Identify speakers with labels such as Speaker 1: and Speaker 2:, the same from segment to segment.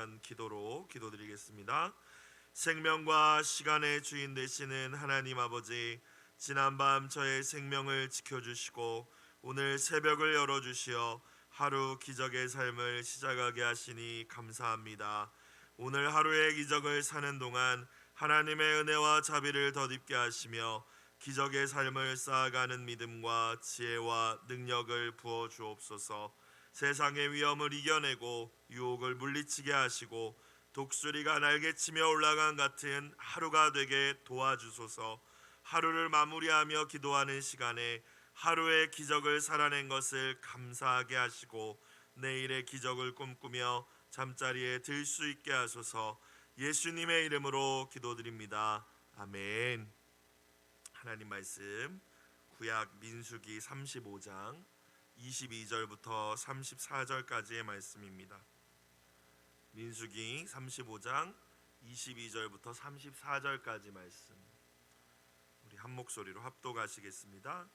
Speaker 1: 위한 기도로 기도드리겠습니다. 생명과 시간의 주인 되시는 하나님 아버지, 지난밤 저의 생명을 지켜주시고 오늘 새벽을 열어주시어 하루 기적의 삶을 시작하게 하시니 감사합니다. 오늘 하루의 기적을 사는 동안 하나님의 은혜와 자비를 덧입게 하시며 기적의 삶을 쌓아가는 믿음과 지혜와 능력을 부어 주옵소서. 세상의 위험을 이겨내고 유혹을 물리치게 하시고 독수리가 날개치며 올라간 같은 하루가 되게 도와주소서. 하루를 마무리하며 기도하는 시간에 하루의 기적을 살아낸 것을 감사하게 하시고 내일의 기적을 꿈꾸며 잠자리에 들 수 있게 하소서. 예수님의 이름으로 기도드립니다. 아멘. 하나님 말씀 구약 민수기 35장 22절부터 34절까지의 말씀입니다. 민수기 35장 22절부터 34절까지 말씀, 우리 한 목소리로 합독하시겠습니다.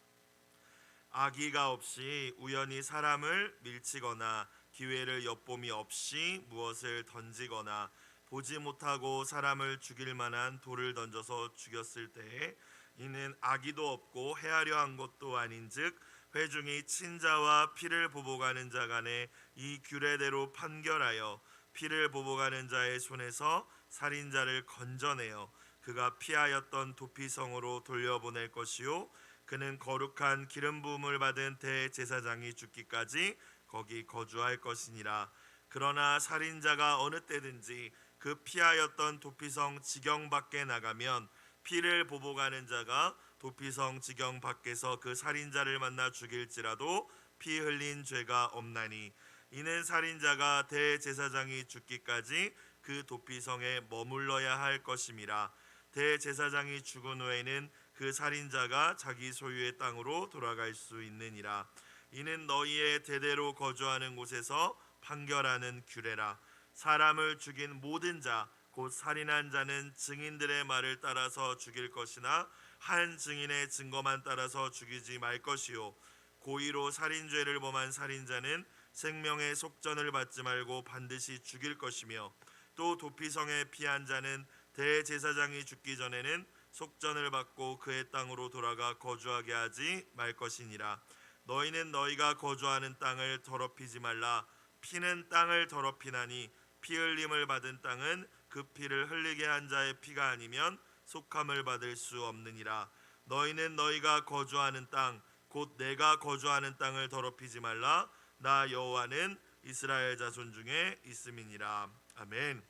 Speaker 1: 악의가 없이 우연히 사람을 밀치거나 기회를 엿봄이 없이 무엇을 던지거나 보지 못하고 사람을 죽일 만한 돌을 던져서 죽였을 때에 이는 악의도 없고 해하려 한 것도 아닌즉 회중이 친자와 피를 보복하는 자 간에 이 규례대로 판결하여 피를 보복하는 자의 손에서 살인자를 건져내어 그가 피하였던 도피성으로 돌려보낼 것이요 그는 거룩한 기름 부음을 받은 대제사장이 죽기까지 거기 거주할 것이니라. 그러나 살인자가 어느 때든지 그 피하였던 도피성 지경 밖에 나가면 피를 보복하는 자가 도피성 지경 밖에서 그 살인자를 만나 죽일지라도 피 흘린 죄가 없나니 이는 살인자가 대제사장이 죽기까지 그 도피성에 머물러야 할 것임이라. 대제사장이 죽은 후에는 그 살인자가 자기 소유의 땅으로 돌아갈 수 있느니라. 이는 너희의 대대로 거주하는 곳에서 판결하는 규례라. 사람을 죽인 모든 자 곧 살인한 자는 증인들의 말을 따라서 죽일 것이나 한 증인의 증거만 따라서 죽이지 말 것이요 고의로 살인죄를 범한 살인자는 생명의 속전을 받지 말고 반드시 죽일 것이며 또 도피성에 피한 자는 대제사장이 죽기 전에는 속전을 받고 그의 땅으로 돌아가 거주하게 하지 말 것이니라. 너희는 너희가 거주하는 땅을 더럽히지 말라. 피는 땅을 더럽히나니 피 흘림을 받은 땅은 그 피를 흘리게 한 자의 피가 아니면 속함을 받을 수 없느니라. 너희는 너희가 거주하는 땅 곧 내가 거주하는 땅을 더럽히지 말라. 나 여호와는 이스라엘 자손 중에 있음이니라. 아멘.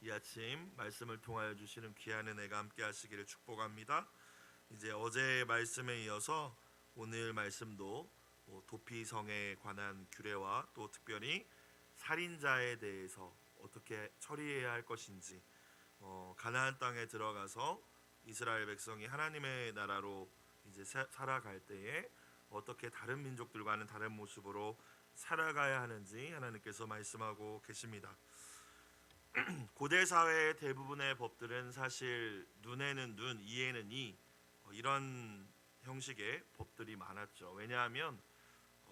Speaker 1: 이 아침 말씀을 통하여 주시는 귀한 은혜가 함께 하시기를 축복합니다. 이제 어제의 말씀에 이어서 오늘 말씀도 도피성에 관한 규례와 또 특별히 살인자에 대해서 어떻게 처리해야 할 것인지, 가나안 땅에 들어가서 이스라엘 백성이 하나님의 나라로 이제 살아갈 때에 어떻게 다른 민족들과는 다른 모습으로 살아가야 하는지 하나님께서 말씀하고 계십니다. 고대 사회의 대부분의 법들은 사실 눈에는 눈, 이에는 이, 이런 형식의 법들이 많았죠. 왜냐하면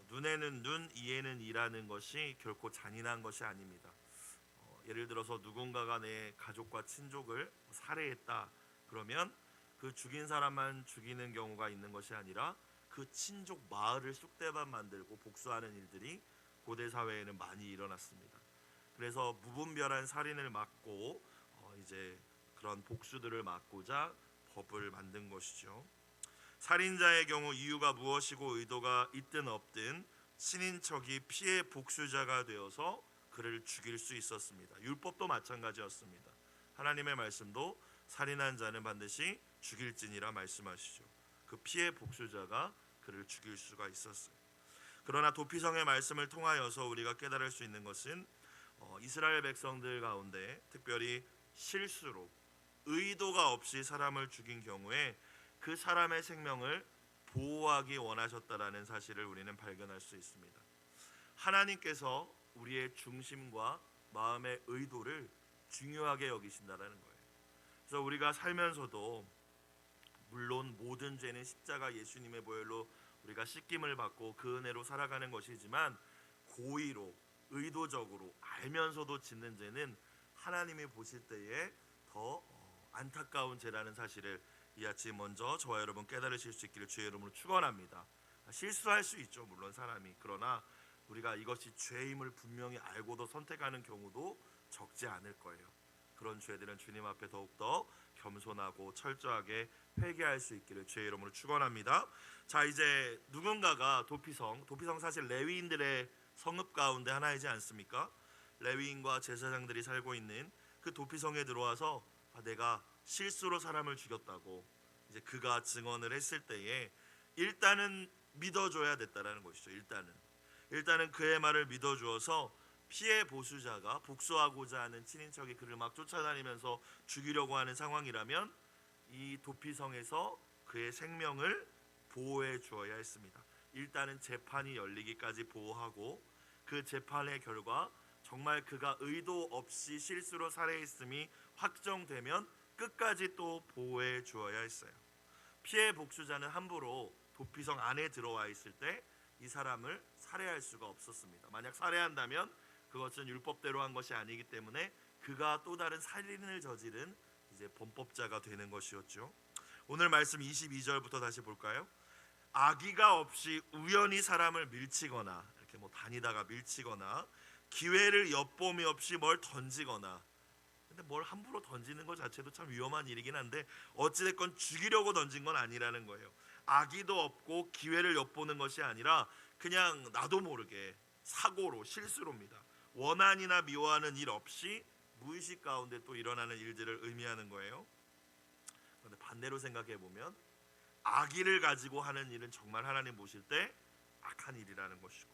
Speaker 1: 눈에는 눈, 이에는 이라는 것이 결코 잔인한 것이 아닙니다. 예를 들어서 누군가가 내 가족과 친족을 살해했다 그러면 그 죽인 사람만 죽이는 경우가 있는 것이 아니라 그 친족 마을을 쑥대밭 만들고 복수하는 일들이 고대 사회에는 많이 일어났습니다. 그래서 무분별한 살인을 막고 이제 그런 복수들을 막고자 법을 만든 것이죠. 살인자의 경우 이유가 무엇이고 의도가 있든 없든 친인척이 피해 복수자가 되어서 그를 죽일 수 있었습니다. 율법도 마찬가지였습니다. 하나님의 말씀도 살인한 자는 반드시 죽일지니라 말씀하시죠. 그 피해 복수자가 그를 죽일 수가 있었어요. 그러나 도피성의 말씀을 통하여서 우리가 깨달을 수 있는 것은 이스라엘 백성들 가운데 특별히 실수로 의도가 없이 사람을 죽인 경우에 그 사람의 생명을 보호하기 원하셨다라는 사실을 우리는 발견할 수 있습니다. 하나님께서 우리의 중심과 마음의 의도를 중요하게 여기신다라는 거예요. 그래서 우리가 살면서도 물론 모든 죄는 십자가 예수님의 보혈로 우리가 씻김을 받고 그 은혜로 살아가는 것이지만 고의로 의도적으로 알면서도 짓는 죄는 하나님이 보실 때에 더 안타까운 죄라는 사실을 이 아침 먼저 저와 여러분 깨달으실 수 있기를 주의 이름으로 축원합니다. 실수할 수 있죠, 물론 사람이. 그러나 우리가 이것이 죄임을 분명히 알고도 선택하는 경우도 적지 않을 거예요. 그런 죄들은 주님 앞에 더욱더 겸손하고 철저하게 회개할 수 있기를 주의 이름으로 축원합니다. 자, 이제 누군가가 도피성 사실 레위인들의 성읍 가운데 하나이지 않습니까? 레위인과 제사장들이 살고 있는 그 도피성에 들어와서 내가 실수로 사람을 죽였다고 이제 그가 증언을 했을 때에 일단은 믿어줘야 됐다라는 것이죠. 일단은 그의 말을 믿어주어서 피해 보수자가 복수하고자 하는 친인척이 그를 막 쫓아다니면서 죽이려고 하는 상황이라면 이 도피성에서 그의 생명을 보호해 주어야 했습니다. 일단은 재판이 열리기까지 보호하고 그 재판의 결과 정말 그가 의도 없이 실수로 살해했음이 확정되면 끝까지 또 보호해 주어야 했어요. 피해 복수자는 함부로 도피성 안에 들어와 있을 때 이 사람을 살해할 수가 없었습니다. 만약 살해한다면 그것은 율법대로 한 것이 아니기 때문에 그가 또 다른 살인을 저지른 이제 범법자가 되는 것이었죠. 오늘 말씀 22절부터 다시 볼까요? 악의가 없이 우연히 사람을 밀치거나 이렇게 다니다가 밀치거나 기회를 엿봄이 없이 뭘 던지거나, 근데 뭘 함부로 던지는 것 자체도 참 위험한 일이긴 한데 어찌됐건 죽이려고 던진 건 아니라는 거예요. 악의도 없고 기회를 엿보는 것이 아니라 그냥 나도 모르게 사고로 실수로입니다. 원한이나 미워하는 일 없이 무의식 가운데 또 일어나는 일들을 의미하는 거예요. 그런데 반대로 생각해 보면 악의를 가지고 하는 일은 정말 하나님 보실 때 악한 일이라는 것이고,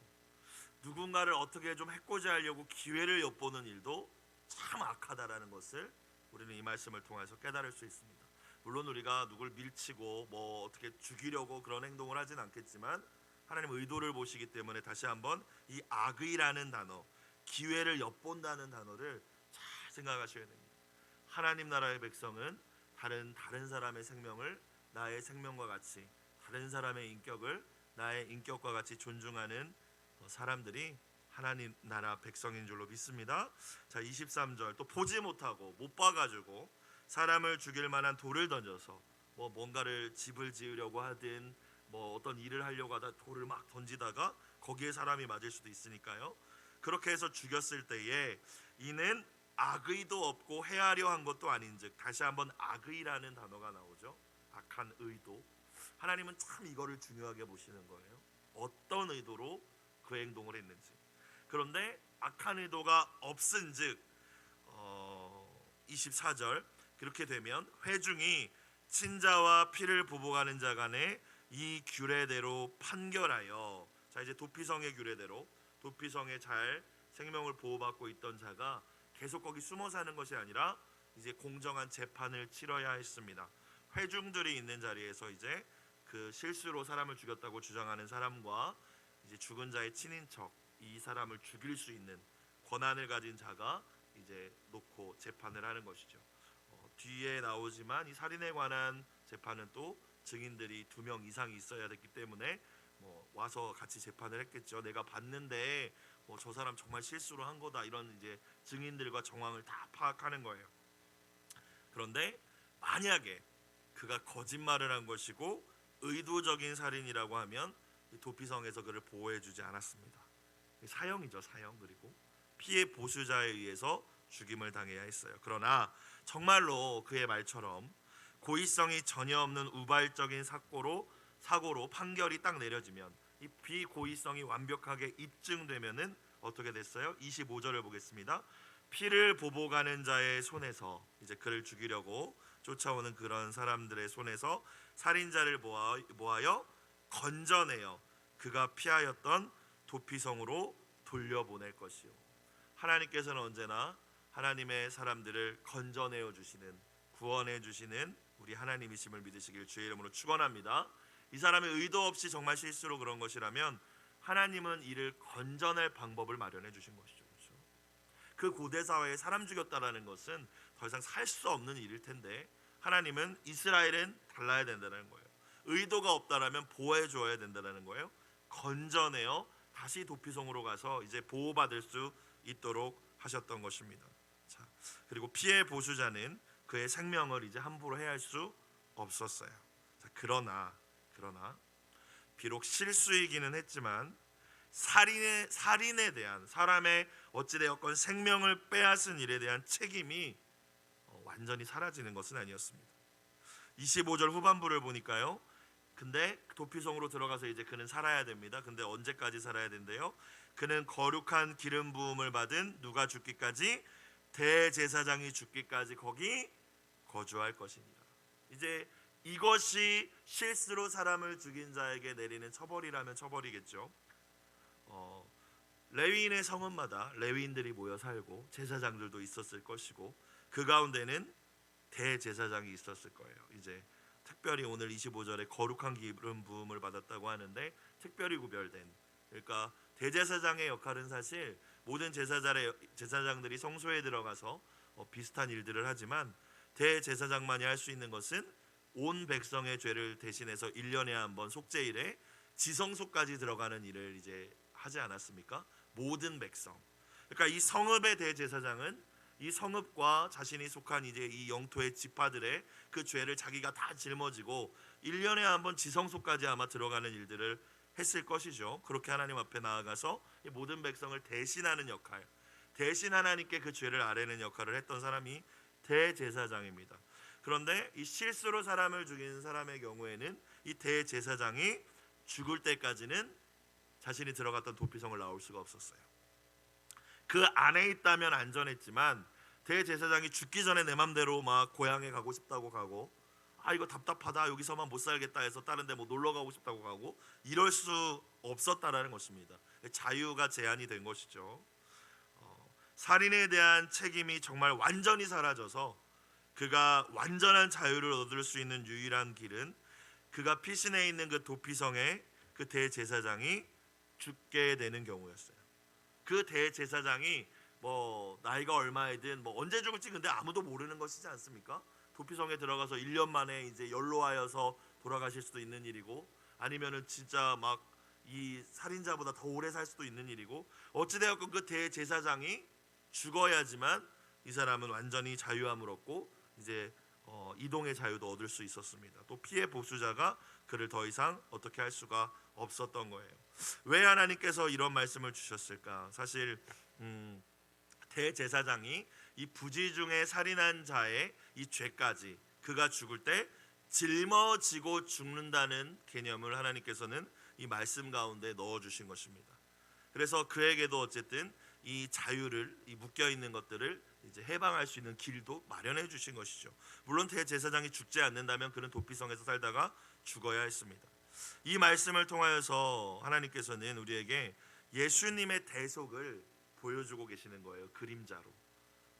Speaker 1: 누군가를 어떻게 좀 해코지 하려고 기회를 엿보는 일도 참 악하다라는 것을 우리는 이 말씀을 통해서 깨달을 수 있습니다. 물론 우리가 누굴 밀치고 어떻게 죽이려고 그런 행동을 하진 않겠지만 하나님 의도를 보시기 때문에 다시 한번 이 악의라는 단어, 기회를 엿본다는 단어를 잘 생각하셔야 됩니다. 하나님 나라의 백성은 다른 사람의 생명을 나의 생명과 같이, 다른 사람의 인격을 나의 인격과 같이 존중하는 사람들이 하나님 나라 백성인 줄로 믿습니다. 자, 23절 또 보지 못하고 못 봐가지고 사람을 죽일 만한 돌을 던져서 뭔가를 집을 지으려고 하든 어떤 일을 하려고 하다 돌을 막 던지다가 거기에 사람이 맞을 수도 있으니까요. 그렇게 해서 죽였을 때에 이는 악의도 없고 헤아려 한 것도 아닌즉, 다시 한번 악의라는 단어가 나오죠. 악한 의도. 하나님은 참 이거를 중요하게 보시는 거예요. 어떤 의도로 그 행동을 했는지. 그런데 악한 의도가 없은즉 24절 그렇게 되면 회중이 친자와 피를 보복하는 자 간에 이 규례대로 판결하여, 자 이제 도피성의 규례대로 도피성에 잘 생명을 보호받고 있던 자가 계속 거기 숨어 사는 것이 아니라 이제 공정한 재판을 치러야 했습니다. 회중들이 있는 자리에서 이제 그 실수로 사람을 죽였다고 주장하는 사람과 이제 죽은 자의 친인척, 이 사람을 죽일 수 있는 권한을 가진 자가 이제 놓고 재판을 하는 것이죠. 뒤에 나오지만 이 살인에 관한 재판은 또 증인들이 2명 이상이 있어야 됐기 때문에 와서 같이 재판을 했겠죠. 내가 봤는데 저 사람 정말 실수로 한 거다, 이런 이제 증인들과 정황을 다 파악하는 거예요. 그런데 만약에 그가 거짓말을 한 것이고 의도적인 살인이라고 하면 도피성에서 그를 보호해주지 않았습니다. 사형이죠, 사형. 그리고 피해 보수자에 의해서 죽임을 당해야 했어요. 그러나 정말로 그의 말처럼 고의성이 전혀 없는 우발적인 사고로 판결이 딱 내려지면, 이 비고의성이 완벽하게 입증되면은 어떻게 됐어요? 25절을 보겠습니다. 피를 보복하는 자의 손에서, 이제 그를 죽이려고 쫓아오는 그런 사람들의 손에서 살인자를 모하여 건져내어 그가 피하였던 도피성으로 돌려보낼 것이요. 하나님께서는 언제나 하나님의 사람들을 건져내어 주시는, 구원해 주시는 우리 하나님이심을 믿으시길 주의 이름으로 축원합니다. 이 사람의 의도 없이 정말 실수로 그런 것이라면 하나님은 이를 건져낼 방법을 마련해 주신 것이죠. 그렇죠? 그 고대 사회에 사람 죽였다라는 것은 더 이상 살 수 없는 일일 텐데 하나님은 이스라엘은 달라야 된다는 거예요. 의도가 없다라면 보호해 줘야 된다는 거예요. 건져내어 다시 도피성으로 가서 이제 보호받을 수 있도록 하셨던 것입니다. 자, 그리고 피해 보수자는 그의 생명을 이제 함부로 해할 수 없었어요. 자, 그러나 비록 실수이기는 했지만 살인에 대한 사람의 어찌되었건 생명을 빼앗은 일에 대한 책임이 완전히 사라지는 것은 아니었습니다. 25절 후반부를 보니까요. 근데 도피성으로 들어가서 이제 그는 살아야 됩니다. 근데 언제까지 살아야 된대요? 그는 거룩한 기름 부음을 받은 누가 죽기까지 대제사장이 죽기까지 거기 거주할 것이니라. 이제 이것이 실수로 사람을 죽인 자에게 내리는 처벌이라면 처벌이겠죠. 레위인의 성읍마다 레위인들이 모여 살고 제사장들도 있었을 것이고 그 가운데는 대제사장이 있었을 거예요. 이제 특별히 오늘 25절에 거룩한 기름 부음을 받았다고 하는데 특별히 구별된, 그러니까 대제사장의 역할은 사실 모든 제사장들이 성소에 들어가서 비슷한 일들을 하지만 대제사장만이 할 수 있는 것은 온 백성의 죄를 대신해서 1년에 한 번 속죄일에 지성소까지 들어가는 일을 이제 하지 않았습니까? 모든 백성. 그러니까 이 성읍의 대제사장은 이 성읍과 자신이 속한 이제 이 영토의 지파들의 그 죄를 자기가 다 짊어지고 1년에 한 번 지성소까지 아마 들어가는 일들을 했을 것이죠. 그렇게 하나님 앞에 나아가서 이 모든 백성을 대신하는 역할, 대신 하나님께 그 죄를 아뢰는 역할을 했던 사람이 대제사장입니다. 그런데 이 실수로 사람을 죽인 사람의 경우에는 이 대제사장이 죽을 때까지는 자신이 들어갔던 도피성을 나올 수가 없었어요. 그 안에 있다면 안전했지만 대제사장이 죽기 전에 내 맘대로 막 고향에 가고 싶다고 가고, 이거 답답하다 여기서만 못 살겠다 해서 다른 데 뭐 놀러 가고 싶다고 가고, 이럴 수 없었다라는 것입니다. 자유가 제한이 된 것이죠. 살인에 대한 책임이 정말 완전히 사라져서 그가 완전한 자유를 얻을 수 있는 유일한 길은 그가 피신해 있는 그 도피성의 그 대제사장이 죽게 되는 경우였어요. 그 대제사장이 뭐 나이가 얼마이든 뭐 언제 죽을지 근데 아무도 모르는 것이지 않습니까? 도피성에 들어가서 1년 만에 이제 연로하여서 돌아가실 수도 있는 일이고, 아니면은 진짜 막 이 살인자보다 더 오래 살 수도 있는 일이고, 어찌되었건 그 대제사장이 죽어야지만 이 사람은 완전히 자유함을 얻고 이제 이동의 자유도 얻을 수 있었습니다. 또 피해 보수자가 그를 더 이상 어떻게 할 수가 없었던 거예요. 왜 하나님께서 이런 말씀을 주셨을까? 사실 대제사장이 이 부지 중에 살인한 자의 이 죄까지 그가 죽을 때 짊어지고 죽는다는 개념을 하나님께서는 이 말씀 가운데 넣어 주신 것입니다. 그래서 그에게도 어쨌든 이 자유를, 이 묶여 있는 것들을 이제 해방할 수 있는 길도 마련해 주신 것이죠. 물론 대제사장이 죽지 않는다면 그는 도피성에서 살다가 죽어야 했습니다. 이 말씀을 통하여서 하나님께서는 우리에게 예수님의 대속을 보여주고 계시는 거예요. 그림자로.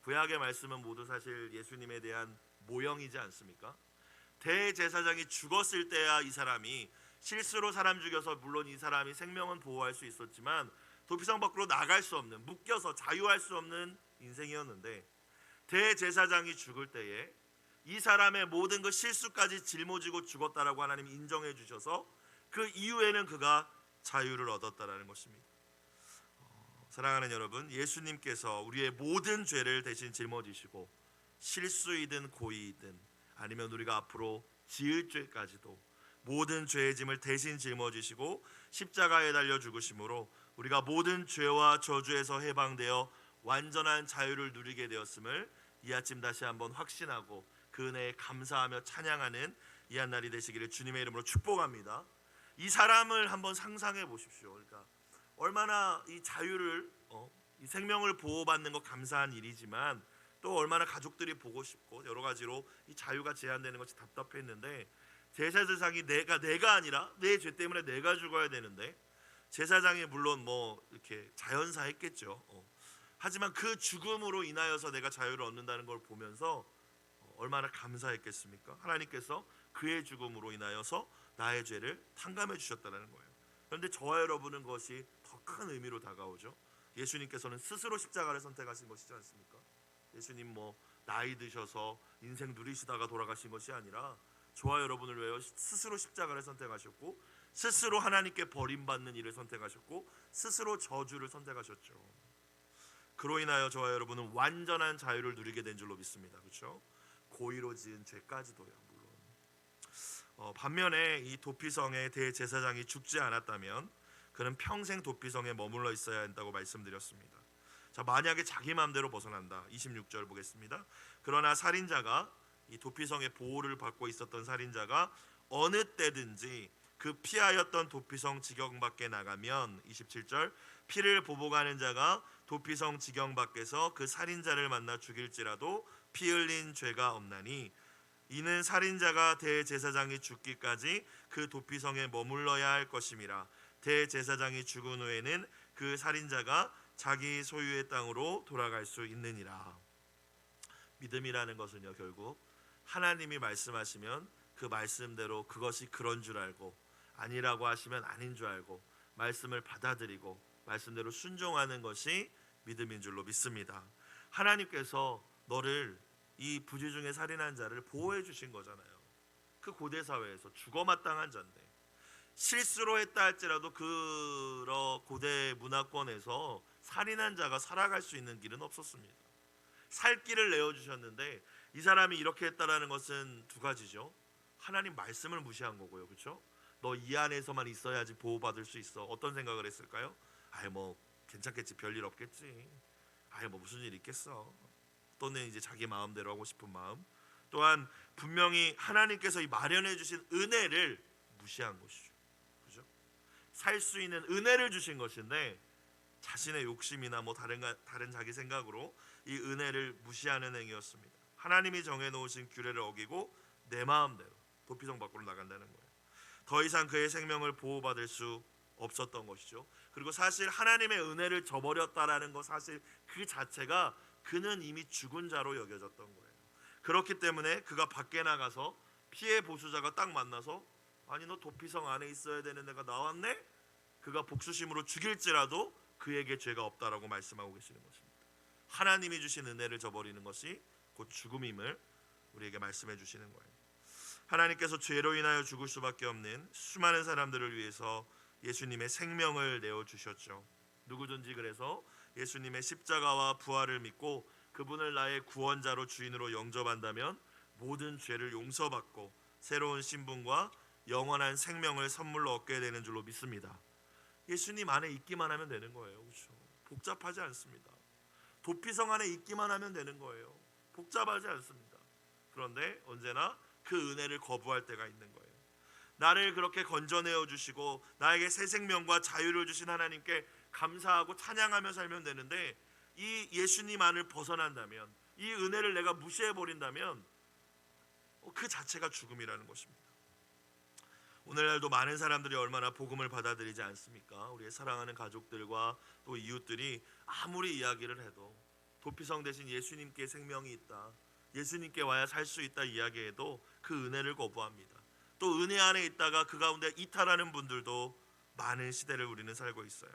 Speaker 1: 구약의 말씀은 모두 사실 예수님에 대한 모형이지 않습니까? 대제사장이 죽었을 때야 이 사람이 실수로 사람 죽여서 물론 이 사람이 생명은 보호할 수 있었지만 도피성 밖으로 나갈 수 없는, 묶여서 자유할 수 없는 인생이었는데, 대제사장이 죽을 때에 이 사람의 모든 그 실수까지 짊어지고 죽었다라고 하나님이 인정해 주셔서 그 이후에는 그가 자유를 얻었다라는 것입니다. 사랑하는 여러분, 예수님께서 우리의 모든 죄를 대신 짊어지시고 실수이든 고의이든 아니면 우리가 앞으로 지을 죄까지도 모든 죄의 짐을 대신 짊어지시고 십자가에 달려 죽으심으로 우리가 모든 죄와 저주에서 해방되어 완전한 자유를 누리게 되었음을 이 아침 다시 한번 확신하고 그 은혜에 감사하며 찬양하는 이 한 날이 되시기를 주님의 이름으로 축복합니다. 이 사람을 한번 상상해 보십시오. 그러니까 얼마나 이 자유를 이 생명을 보호받는 것 감사한 일이지만 또 얼마나 가족들이 보고 싶고 여러 가지로 이 자유가 제한되는 것이 답답했는데, 제사장이 내가 아니라 내 죄 때문에 내가 죽어야 되는데, 제사장이 물론 뭐 이렇게 자연사 했겠죠. 하지만 그 죽음으로 인하여서 내가 자유를 얻는다는 걸 보면서 얼마나 감사했겠습니까? 하나님께서 그의 죽음으로 인하여서 나의 죄를 탕감해 주셨다는 거예요. 그런데 저와 여러분은 그것이 더 큰 의미로 다가오죠. 예수님께서는 스스로 십자가를 선택하신 것이지 않습니까? 예수님 뭐 나이 드셔서 인생 누리시다가 돌아가신 것이 아니라 저와 여러분을 위하여 스스로 십자가를 선택하셨고 스스로 하나님께 버림받는 일을 선택하셨고 스스로 저주를 선택하셨죠. 그로 인하여 저와 여러분은 완전한 자유를 누리게 된 줄로 믿습니다. 그렇죠? 고의로 지은 죄까지도요. 물론. 반면에 이 도피성의 대제사장이 죽지 않았다면 그는 평생 도피성에 머물러 있어야 한다고 말씀드렸습니다. 자, 만약에 자기 마음대로 벗어난다. 26절 보겠습니다. 그러나 살인자가 이 도피성의 보호를 받고 있었던 살인자가 어느 때든지 그 피하였던 도피성 지경 밖에 나가면 27절 피를 보복하는 자가 도피성 지경 밖에서 그 살인자를 만나 죽일지라도 피 흘린 죄가 없나니 이는 살인자가 대제사장이 죽기까지 그 도피성에 머물러야 할 것임이라. 대제사장이 죽은 후에는 그 살인자가 자기 소유의 땅으로 돌아갈 수 있느니라. 믿음이라는 것은요, 결국 하나님이 말씀하시면 그 말씀대로 그것이 그런 줄 알고, 아니라고 하시면 아닌 줄 알고 말씀을 받아들이고 말씀대로 순종하는 것이 믿음인 줄로 믿습니다. 하나님께서 너를, 이 부지 중에 살인한 자를 보호해 주신 거잖아요. 그 고대 사회에서 죽어 마땅한 자인데 실수로 했다 할지라도 그 고대 문화권에서 살인한 자가 살아갈 수 있는 길은 없었습니다. 살 길을 내어주셨는데 이 사람이 이렇게 했다라는 것은 두 가지죠. 하나님 말씀을 무시한 거고요. 그렇죠? 너 이 안에서만 있어야지 보호받을 수 있어. 어떤 생각을 했을까요? 아이 뭐 괜찮겠지, 별일 없겠지, 아이 뭐 무슨 일 있겠어. 또는 이제 자기 마음대로 하고 싶은 마음. 또한 분명히 하나님께서 이 마련해 주신 은혜를 무시한 것이죠. 그죠? 살 수 있는 은혜를 주신 것인데 자신의 욕심이나 뭐 다른 자기 생각으로 이 은혜를 무시하는 행위였습니다. 하나님이 정해 놓으신 규례를 어기고 내 마음대로 도피성 밖으로 나간다는 거예요. 더 이상 그의 생명을 보호받을 수 없었던 것이죠. 그리고 사실 하나님의 은혜를 저버렸다라는 것, 사실 그 자체가 그는 이미 죽은 자로 여겨졌던 거예요. 그렇기 때문에 그가 밖에 나가서 피해 보수자가 딱 만나서 아니 너 도피성 안에 있어야 되는 애가 나왔네? 그가 복수심으로 죽일지라도 그에게 죄가 없다라고 말씀하고 계시는 것입니다. 하나님이 주신 은혜를 저버리는 것이 곧 죽음임을 우리에게 말씀해 주시는 거예요. 하나님께서 죄로 인하여 죽을 수밖에 없는 수많은 사람들을 위해서 예수님의 생명을 내어주셨죠. 누구든지 그래서 예수님의 십자가와 부활을 믿고 그분을 나의 구원자로 주인으로 영접한다면 모든 죄를 용서받고 새로운 신분과 영원한 생명을 선물로 얻게 되는 줄로 믿습니다. 예수님 안에 있기만 하면 되는 거예요. 그렇죠? 복잡하지 않습니다. 도피성 안에 있기만 하면 되는 거예요. 복잡하지 않습니다. 그런데 언제나 그 은혜를 거부할 때가 있는 거예요. 나를 그렇게 건져내어 주시고 나에게 새 생명과 자유를 주신 하나님께 감사하고 찬양하며 살면 되는데 이 예수님 안을 벗어난다면, 이 은혜를 내가 무시해버린다면 그 자체가 죽음이라는 것입니다. 오늘날도 많은 사람들이 얼마나 복음을 받아들이지 않습니까? 우리의 사랑하는 가족들과 또 이웃들이 아무리 이야기를 해도 도피성 대신 예수님께 생명이 있다, 예수님께 와야 살 수 있다 이야기해도 그 은혜를 거부합니다. 또 은혜 안에 있다가 그 가운데 이탈하는 분들도 많은 시대를 우리는 살고 있어요.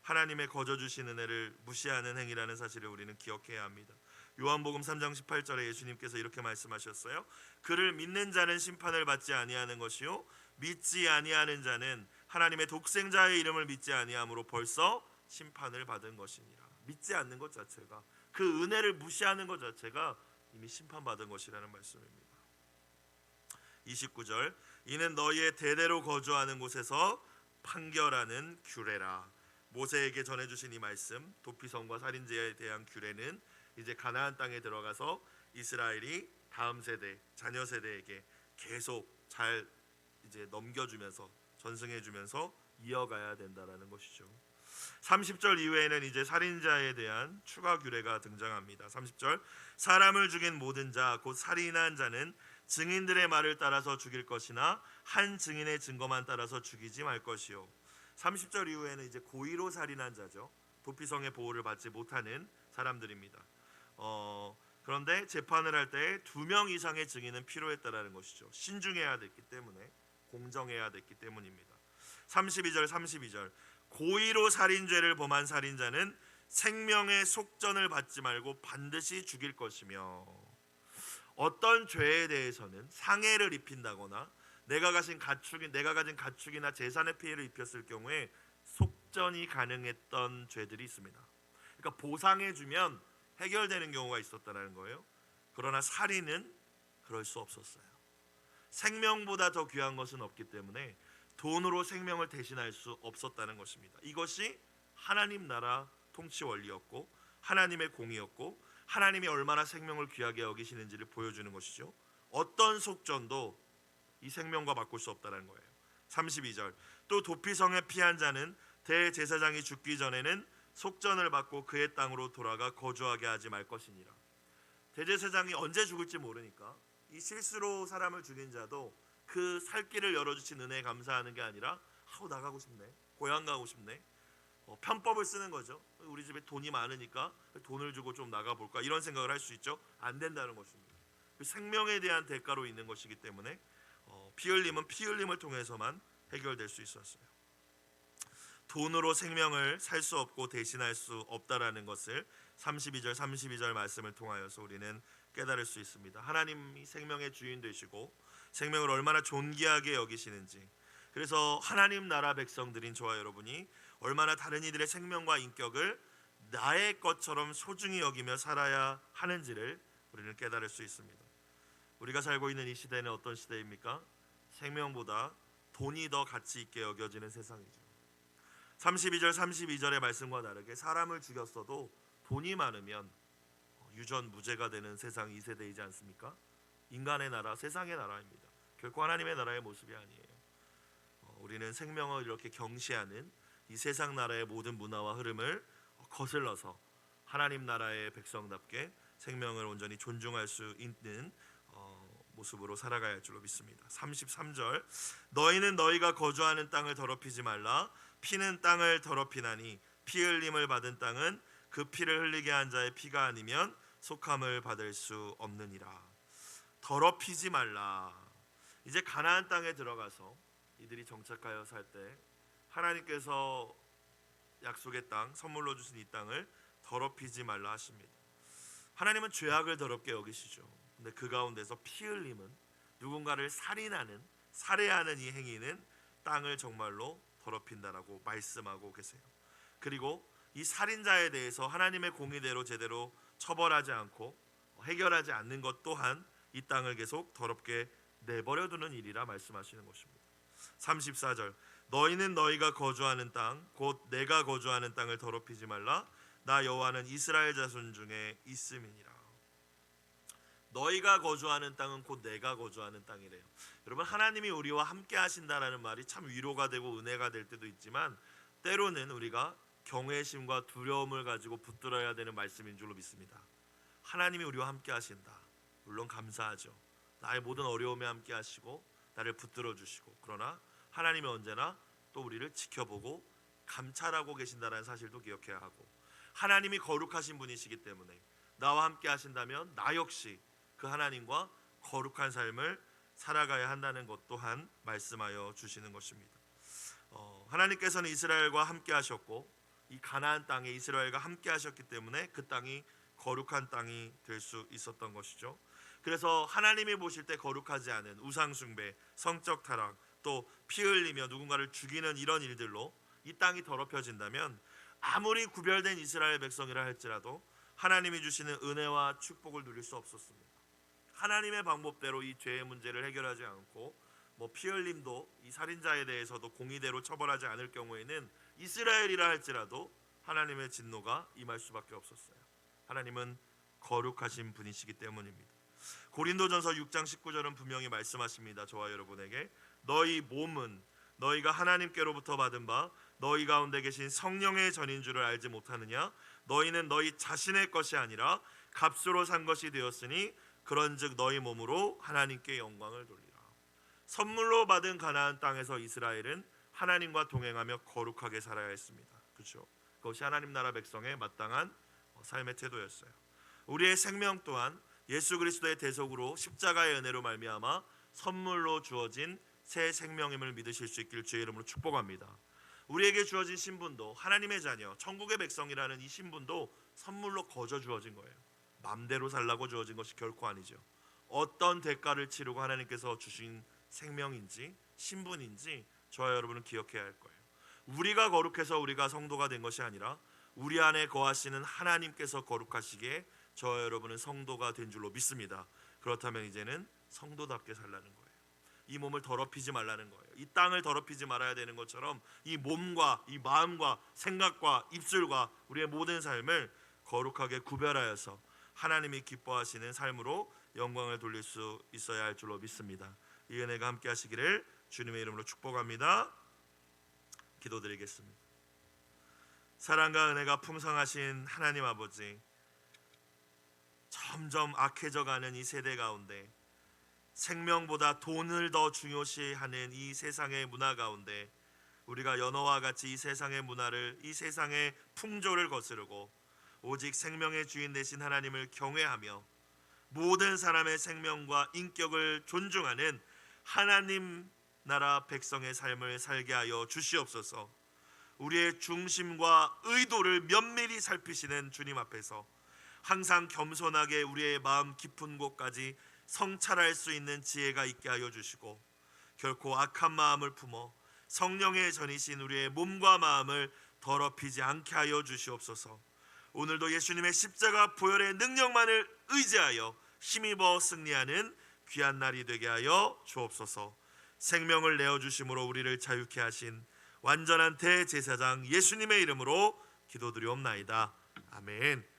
Speaker 1: 하나님의 거저 주신 은혜를 무시하는 행위라는 사실을 우리는 기억해야 합니다. 요한복음 3장 18절에 예수님께서 이렇게 말씀하셨어요. 그를 믿는 자는 심판을 받지 아니하는 것이요 믿지 아니하는 자는 하나님의 독생자의 이름을 믿지 아니함으로 벌써 심판을 받은 것이니라. 믿지 않는 것 자체가, 그 은혜를 무시하는 것 자체가 이미 심판받은 것이라는 말씀입니다. 29절 이는 너희의 대대로 거주하는 곳에서 판결하는 규례라. 모세에게 전해주신 이 말씀, 도피성과 살인죄에 대한 규례는 이제 가나안 땅에 들어가서 이스라엘이 다음 세대, 자녀 세대에게 계속 잘 이제 넘겨주면서 전승해주면서 이어가야 된다라는 것이죠. 30절 이후에는 이제 살인자에 대한 추가 규례가 등장합니다. 30절 사람을 죽인 모든 자 곧 살인한 자는 증인들의 말을 따라서 죽일 것이나 한 증인의 증거만 따라서 죽이지 말 것이요. 30절 이후에는 이제 고의로 살인한 자죠. 도피성의 보호를 받지 못하는 사람들입니다. 그런데 재판을 할 때 2명 이상의 증인은 필요했다라는 것이죠. 신중해야 됐기 때문에, 공정해야 됐기 때문입니다. 32절 고의로 살인죄를 범한 살인자는 생명의 속전을 받지 말고 반드시 죽일 것이며, 어떤 죄에 대해서는 상해를 입힌다거나 내가 가진 가축이나 재산의 피해를 입혔을 경우에 속전이 가능했던 죄들이 있습니다. 그러니까 보상해주면 해결되는 경우가 있었다는 거예요. 그러나 살인은 그럴 수 없었어요. 생명보다 더 귀한 것은 없기 때문에 돈으로 생명을 대신할 수 없었다는 것입니다. 이것이 하나님 나라 통치 원리였고 하나님의 공의였고 하나님이 얼마나 생명을 귀하게 여기시는지를 보여주는 것이죠. 어떤 속전도 이 생명과 바꿀 수 없다는 거예요. 32절 또 도피성에 피한 자는 대제사장이 죽기 전에는 속전을 받고 그의 땅으로 돌아가 거주하게 하지 말 것이니라. 대제사장이 언제 죽을지 모르니까 이 실수로 사람을 죽인 자도 그 살 길을 열어주신 은혜에 감사하는 게 아니라 나가고 싶네, 고향 가고 싶네, 편법을 쓰는 거죠. 우리 집에 돈이 많으니까 돈을 주고 좀 나가볼까 이런 생각을 할 수 있죠. 안 된다는 것입니다. 그 생명에 대한 대가로 있는 것이기 때문에 피 흘림은 피 흘림을 통해서만 해결될 수 있었어요. 돈으로 생명을 살 수 없고 대신할 수 없다라는 것을 32절 말씀을 통하여서 우리는 깨달을 수 있습니다. 하나님이 생명의 주인 되시고 생명을 얼마나 존귀하게 여기시는지, 그래서 하나님 나라 백성들인 저와 여러분이 얼마나 다른 이들의 생명과 인격을 나의 것처럼 소중히 여기며 살아야 하는지를 우리는 깨달을 수 있습니다. 우리가 살고 있는 이 시대는 어떤 시대입니까? 생명보다 돈이 더 가치 있게 여겨지는 세상이죠. 32절의 말씀과 다르게 사람을 죽였어도 돈이 많으면 유전무죄가 되는 세상이 이 세대이지 않습니까? 인간의 나라, 세상의 나라입니다. 결코 하나님의 나라의 모습이 아니에요. 우리는 생명을 이렇게 경시하는 이 세상 나라의 모든 문화와 흐름을 거슬러서 하나님 나라의 백성답게 생명을 온전히 존중할 수 있는 모습으로 살아가야 할 줄로 믿습니다. 33절 너희는 너희가 거주하는 땅을 더럽히지 말라. 피는 땅을 더럽히나니 피 흘림을 받은 땅은 그 피를 흘리게 한 자의 피가 아니면 속함을 받을 수 없느니라. 더럽히지 말라. 이제 가나안 땅에 들어가서 이들이 정착하여 살 때 하나님께서 약속의 땅, 선물로 주신 이 땅을 더럽히지 말라 하십니다. 하나님은 죄악을 더럽게 여기시죠. 근데 그 가운데서 피 흘림은, 누군가를 살해하는 이 행위는 땅을 정말로 더럽힌다라고 말씀하고 계세요. 그리고 이 살인자에 대해서 하나님의 공의대로 제대로 처벌하지 않고 해결하지 않는 것 또한 이 땅을 계속 더럽게 내버려두는 일이라 말씀하시는 것입니다. 34절 너희는 너희가 거주하는 땅 곧 내가 거주하는 땅을 더럽히지 말라. 나 여호와는 이스라엘 자손 중에 있음이니라. 너희가 거주하는 땅은 곧 내가 거주하는 땅이래요. 여러분, 하나님이 우리와 함께 하신다라는 말이 참 위로가 되고 은혜가 될 때도 있지만 때로는 우리가 경외심과 두려움을 가지고 붙들어야 되는 말씀인 줄로 믿습니다. 하나님이 우리와 함께 하신다. 물론 감사하죠. 나의 모든 어려움에 함께 하시고 나를 붙들어 주시고, 그러나 하나님이 언제나 또 우리를 지켜보고 감찰하고 계신다는 사실도 기억해야 하고, 하나님이 거룩하신 분이시기 때문에 나와 함께 하신다면 나 역시 그 하나님과 거룩한 삶을 살아가야 한다는 것 또한 말씀하여 주시는 것입니다. 하나님께서는 이스라엘과 함께 하셨고 이 가나안 땅에 이스라엘과 함께 하셨기 때문에 그 땅이 거룩한 땅이 될 수 있었던 것이죠. 그래서 하나님이 보실 때 거룩하지 않은 우상 숭배, 성적 타락, 또 피 흘리며 누군가를 죽이는 이런 일들로 이 땅이 더럽혀진다면 아무리 구별된 이스라엘 백성이라 할지라도 하나님이 주시는 은혜와 축복을 누릴 수 없었습니다. 하나님의 방법대로 이 죄의 문제를 해결하지 않고 피 흘림도 이 살인자에 대해서도 공의대로 처벌하지 않을 경우에는 이스라엘이라 할지라도 하나님의 진노가 임할 수밖에 없었어요. 하나님은 거룩하신 분이시기 때문입니다. 고린도전서 6장 19절은 분명히 말씀하십니다. 저와 여러분에게 너희 몸은 너희가 하나님께로부터 받은 바 너희 가운데 계신 성령의 전인 줄을 알지 못하느냐? 너희는 너희 자신의 것이 아니라 값으로 산 것이 되었으니 그런즉 너희 몸으로 하나님께 영광을 돌리라. 선물로 받은 가나안 땅에서 이스라엘은 하나님과 동행하며 거룩하게 살아야 했습니다. 그렇죠? 그것이 하나님 나라 백성의 마땅한 삶의 태도였어요. 우리의 생명 또한 예수 그리스도의 대속으로 십자가의 은혜로 말미암아 선물로 주어진 새 생명임을 믿으실 수 있기를 주의 이름으로 축복합니다. 우리에게 주어진 신분도 하나님의 자녀, 천국의 백성이라는 이 신분도 선물로 거저 주어진 거예요. 맘대로 살라고 주어진 것이 결코 아니죠. 어떤 대가를 치르고 하나님께서 주신 생명인지 신분인지 저와 여러분은 기억해야 할 거예요. 우리가 거룩해서 우리가 성도가 된 것이 아니라 우리 안에 거하시는 하나님께서 거룩하시기에 저와 여러분은 성도가 된 줄로 믿습니다. 그렇다면 이제는 성도답게 살라는 거예요. 이 몸을 더럽히지 말라는 거예요. 이 땅을 더럽히지 말아야 되는 것처럼 이 몸과 이 마음과 생각과 입술과 우리의 모든 삶을 거룩하게 구별하여서 하나님이 기뻐하시는 삶으로 영광을 돌릴 수 있어야 할 줄로 믿습니다. 이 은혜가 함께 하시기를 주님의 이름으로 축복합니다. 기도드리겠습니다. 사랑과 은혜가 풍성하신 하나님 아버지, 점점 악해져가는 이 세대 가운데 생명보다 돈을 더 중요시하는 이 세상의 문화 가운데 우리가 연어와 같이 이 세상의 문화를, 이 세상의 풍조를 거스르고 오직 생명의 주인 되신 하나님을 경외하며 모든 사람의 생명과 인격을 존중하는 하나님 나라 백성의 삶을 살게 하여 주시옵소서. 우리의 중심과 의도를 면밀히 살피시는 주님 앞에서 항상 겸손하게 우리의 마음 깊은 곳까지 성찰할 수 있는 지혜가 있게 하여 주시고 결코 악한 마음을 품어 성령의 전이신 우리의 몸과 마음을 더럽히지 않게 하여 주시옵소서. 오늘도 예수님의 십자가 보혈의 능력만을 의지하여 힘입어 승리하는 귀한 날이 되게 하여 주옵소서. 생명을 내어주심으로 우리를 자유케 하신 완전한 대제사장 예수님의 이름으로 기도드리옵나이다. 아멘.